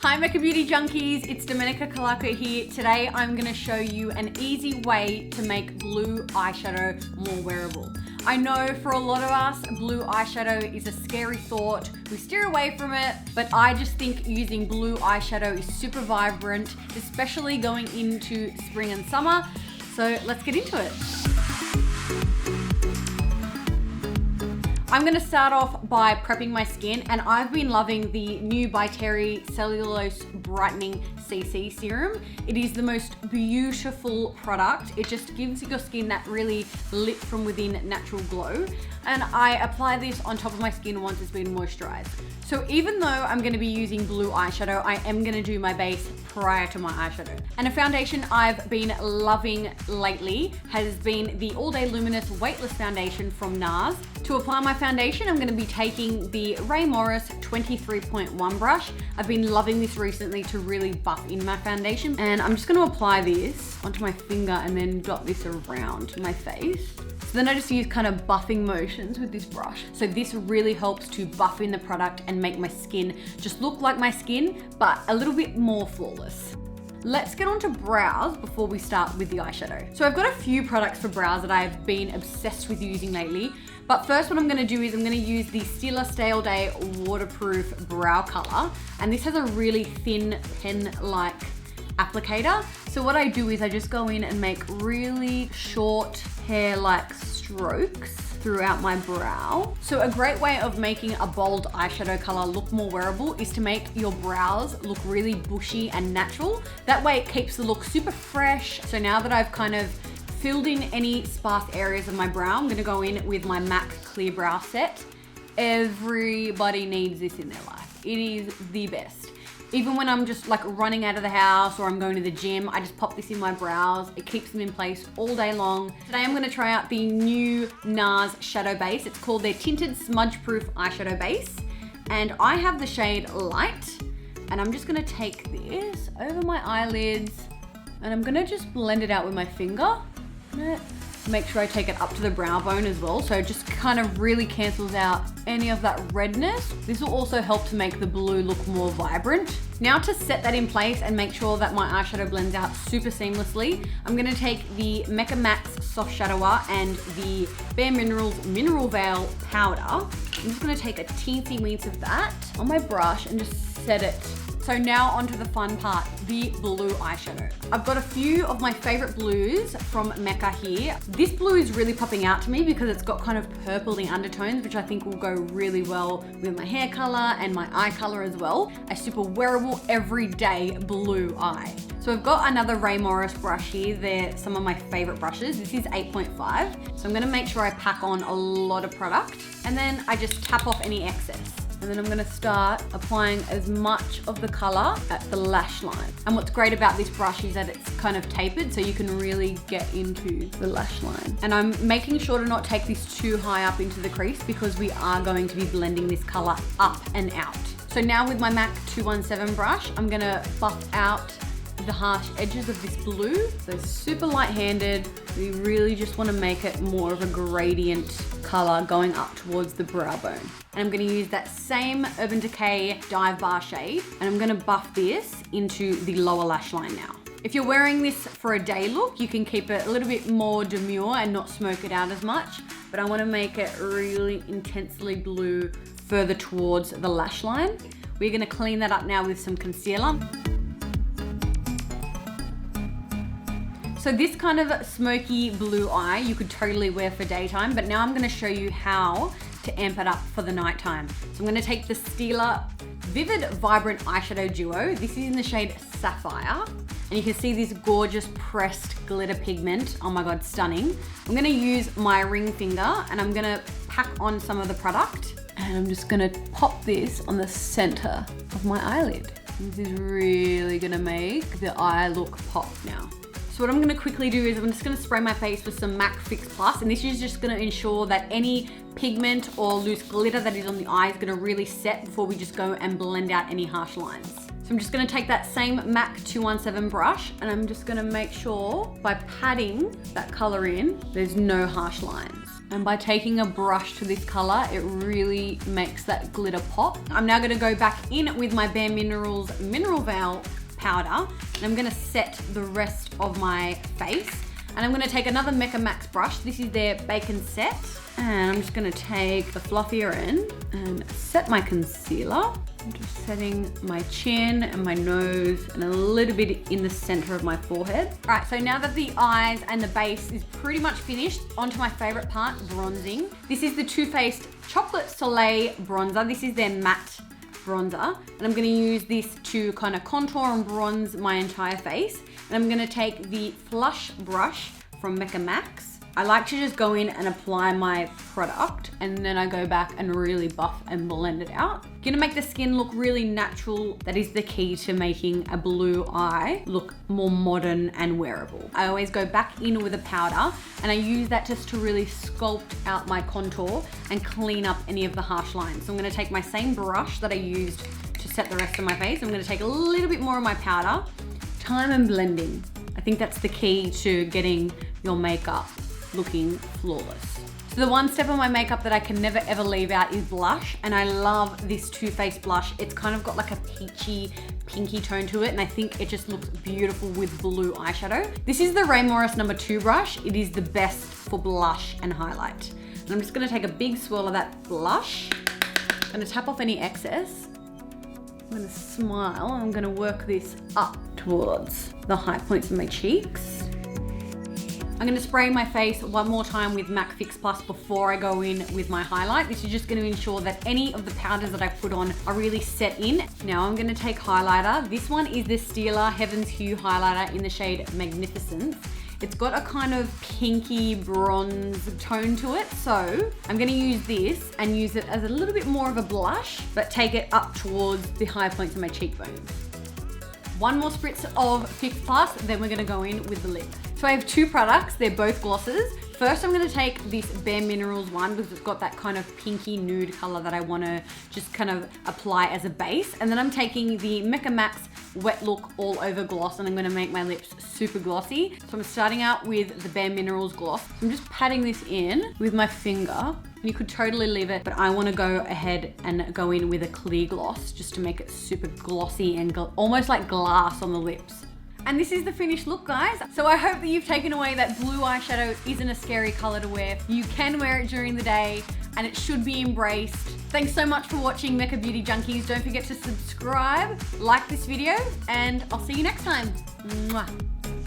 Hi Mecca Beauty Junkies, it's Domenica Kalaka here. Today I'm going to show you an easy way to make blue eyeshadow more wearable. I know for a lot of us, blue eyeshadow is a scary thought. We steer away from it, but I just think using blue eyeshadow is super vibrant, especially going into spring and summer. So let's get into it. I'm gonna start off by prepping my skin, and I've been loving the new By Terry Cellulose Brightening CC Serum. It is the most beautiful product. It just gives your skin that really lit from within natural glow. And I apply this on top of my skin once it's been moisturized. So even though I'm gonna be using blue eyeshadow, I am gonna do my base prior to my eyeshadow. And a foundation I've been loving lately has been the All Day Luminous Weightless Foundation from NARS. To apply my foundation, I'm gonna be taking the Ray Morris 23.1 brush. I've been loving this recently to really buff in my foundation. And I'm just gonna apply this onto my finger and then dot this around my face. So then I just use kind of buffing motions with this brush. So this really helps to buff in the product and make my skin just look like my skin, but a little bit more flawless. Let's get on to brows before we start with the eyeshadow. So I've got a few products for brows that I've been obsessed with using lately. But first what I'm gonna do is I'm gonna use the Stila Stay All Day Waterproof Brow Color. And this has a really thin pen-like applicator. So what I do is I just go in and make really short hair-like strokes throughout my brow. So a great way of making a bold eyeshadow color look more wearable is to make your brows look really bushy and natural. That way it keeps the look super fresh. So now that I've kind of filled in any sparse areas of my brow, I'm gonna go in with my MAC Clear Brow Set. Everybody needs this in their life. It is the best. Even when I'm just like running out of the house or I'm going to the gym, I just pop this in my brows. It keeps them in place all day long. Today I'm gonna try out the new NARS Shadow Base. It's called their Tinted Smudge Proof Eyeshadow Base. And I have the shade Light. And I'm just gonna take this over my eyelids and I'm gonna just blend it out with my finger. Make sure I take it up to the brow bone as well, so it just kind of really cancels out any of that redness. This will also help to make the blue look more vibrant. Now to set that in place and make sure that my eyeshadow blends out super seamlessly, I'm gonna take the Mecca Max Soft Shadower and the Bare Minerals Mineral Veil Powder. I'm just gonna take a teensy weensy of that on my brush and just set it. So now onto the fun part, the blue eyeshadow. I've got a few of my favorite blues from Mecca here. This blue is really popping out to me because it's got kind of purpley undertones, which I think will go really well with my hair color and my eye color as well. A super wearable, everyday blue eye. So I've got another Ray Morris brush here. They're some of my favorite brushes. This is 8.5. So I'm gonna make sure I pack on a lot of product and then I just tap off any excess. And then I'm gonna start applying as much of the color at the lash line. And what's great about this brush is that it's kind of tapered, so you can really get into the lash line. And I'm making sure to not take this too high up into the crease because we are going to be blending this color up and out. So now with my MAC 217 brush, I'm gonna buff out the harsh edges of this blue. So super light-handed. We really just wanna make it more of a gradient color going up towards the brow bone. And I'm gonna use that same Urban Decay Dive Bar shade, and I'm gonna buff this into the lower lash line now. If you're wearing this for a day look, you can keep it a little bit more demure and not smoke it out as much, but I wanna make it really intensely blue further towards the lash line. We're gonna clean that up now with some concealer. So this kind of smoky blue eye you could totally wear for daytime, but now I'm gonna show you how to amp it up for the nighttime. So I'm gonna take the Stila Vivid Vibrant Eyeshadow Duo. This is in the shade Sapphire. And you can see this gorgeous pressed glitter pigment. Oh my God, stunning. I'm gonna use my ring finger and I'm gonna pack on some of the product. And I'm just gonna pop this on the center of my eyelid. This is really gonna make the eye look pop now. So what I'm gonna quickly do is I'm just gonna spray my face with some MAC Fix Plus, and this is just gonna ensure that any pigment or loose glitter that is on the eye is gonna really set before we just go and blend out any harsh lines. So I'm just gonna take that same MAC 217 brush and I'm just gonna make sure by patting that color in, there's no harsh lines. And by taking a brush to this color, it really makes that glitter pop. I'm now gonna go back in with my Bare Minerals Mineral Veil powder, and I'm gonna set the rest of my face. And I'm gonna take another Mecca Max brush. This is their Bacon Set. And I'm just gonna take the fluffier end and set my concealer. I'm just setting my chin and my nose and a little bit in the center of my forehead. All right, so now that the eyes and the base is pretty much finished, onto my favorite part, bronzing. This is the Too Faced Chocolate Soleil bronzer. This is their matte bronzer. And I'm gonna use this to kind of contour and bronze my entire face. And I'm gonna take the Flush brush from Mecca Max. I like to just go in and apply my product, and then I go back and really buff and blend it out. Gonna make the skin look really natural. That is the key to making a blue eye look more modern and wearable. I always go back in with a powder, and I use that just to really sculpt out my contour and clean up any of the harsh lines. So I'm gonna take my same brush that I used to set the rest of my face. I'm gonna take a little bit more of my powder. Time and blending. I think that's the key to getting your makeup looking flawless. So the one step of my makeup that I can never ever leave out is blush, and I love this Too Faced blush. It's kind of got like a peachy, pinky tone to it, and I think it just looks beautiful with blue eyeshadow. This is the Ray Morris No. 2 brush. It is the best for blush and highlight. And I'm just gonna take a big swirl of that blush. I'm gonna tap off any excess. I'm gonna smile, and I'm gonna work this up towards the high points of my cheeks. I'm gonna spray my face one more time with MAC Fix Plus before I go in with my highlight. This is just gonna ensure that any of the powders that I put on are really set in. Now I'm gonna take highlighter. This one is the Stila Heaven's Hue highlighter in the shade Magnificence. It's got a kind of pinky bronze tone to it. So I'm gonna use this and use it as a little bit more of a blush, but take it up towards the high points of my cheekbones. One more spritz of Fix Plus, then we're gonna go in with the lip. So I have two products, they're both glosses. First, I'm gonna take this Bare Minerals one because it's got that kind of pinky nude color that I wanna just kind of apply as a base. And then I'm taking the Mecca Max Wet Look All Over Gloss, and I'm gonna make my lips super glossy. So I'm starting out with the Bare Minerals gloss. I'm just patting this in with my finger. You could totally leave it, but I wanna go ahead and go in with a clear gloss just to make it super glossy and almost like glass on the lips. And this is the finished look, guys. So I hope that you've taken away that blue eyeshadow isn't a scary color to wear. You can wear it during the day and it should be embraced. Thanks so much for watching Mecca Beauty Junkies. Don't forget to subscribe, like this video, and I'll see you next time. Mwah.